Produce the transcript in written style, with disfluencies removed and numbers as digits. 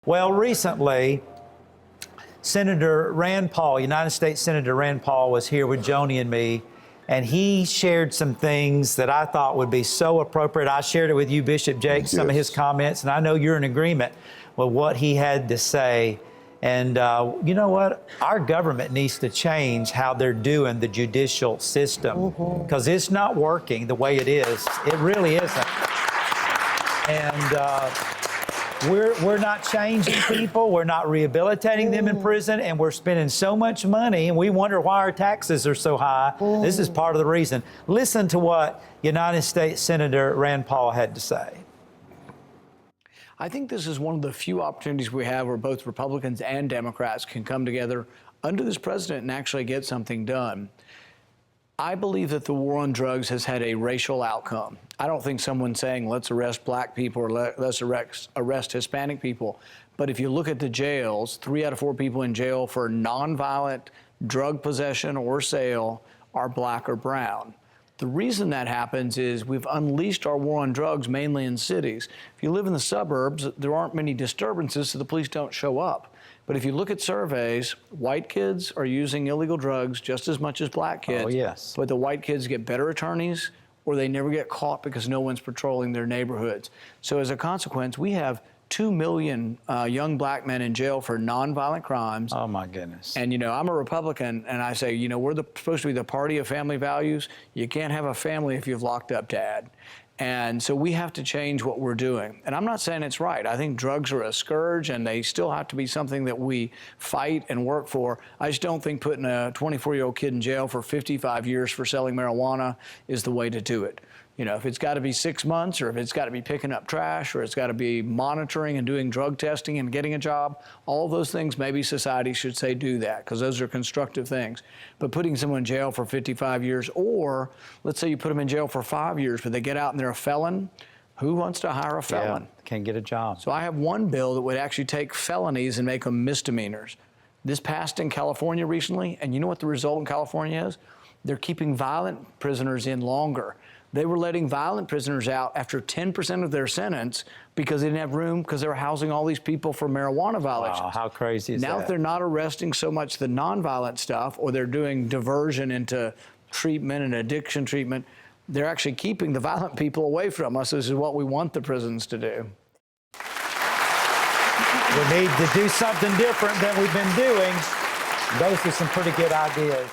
Well, recently, Senator Rand Paul, United States Senator Rand Paul, was here with Joni and me, and he shared some things that I thought would be so appropriate. I shared it with you, Bishop Jake, some of his comments, and I know you're in agreement with what he had to say. And you know what? Our government needs to change how they're doing the judicial system, because it's not working the way it is. It really isn't. And we're not changing people, we're not rehabilitating them in prison, and we're spending so much money, and we wonder why our taxes are so high. This is part of the reason. Listen to what United States Senator Rand Paul had to say. I think this is one of the few opportunities we have where both Republicans and Democrats can come together under this president and actually get something done. I believe that the war on drugs has had a racial outcome. I don't think someone saying, let's arrest black people or let's arrest Hispanic people. But if you look at the jails, 3 out of 4 people in jail for nonviolent drug possession or sale are black or brown. The reason that happens is we've unleashed our war on drugs mainly in cities. If you live in the suburbs, there aren't many disturbances, so the police don't show up. But if you look at surveys, white kids are using illegal drugs just as much as black kids. Oh, yes. But the white kids get better attorneys, or they never get caught because no one's patrolling their neighborhoods. So as a consequence, we have 2 million young black men in jail for nonviolent crimes. Oh, my goodness. And, you know, I'm a Republican, and I say, you know, we're supposed to be the party of family values. You can't have a family if you've locked up dad. And so we have to change what we're doing. And I'm not saying it's right. I think drugs are a scourge, and they still have to be something that we fight and work for. I just don't think putting a 24-year-old kid in jail for 55 years for selling marijuana is the way to do it. You know, if it's got to be 6 months, or if it's got to be picking up trash, or it's got to be monitoring and doing drug testing and getting a job, all of those things, maybe society should say do that, because those are constructive things. But putting someone in jail for 55 years, or let's say you put them in jail for 5 years, but they get out and they're a felon, who wants to hire a felon? Yeah, can't get a job. So I have one bill that would actually take felonies and make them misdemeanors. This passed in California recently, and you know what the result in California is? They're keeping violent prisoners in longer. They were letting violent prisoners out after 10% of their sentence because they didn't have room, because they were housing all these people for marijuana violations. Wow, how crazy is that? Now they're not arresting so much the nonviolent stuff, or they're doing diversion into treatment and addiction treatment. They're actually keeping the violent people away from us. This is what we want the prisons to do. We need to do something different than we've been doing. Those are some pretty good ideas.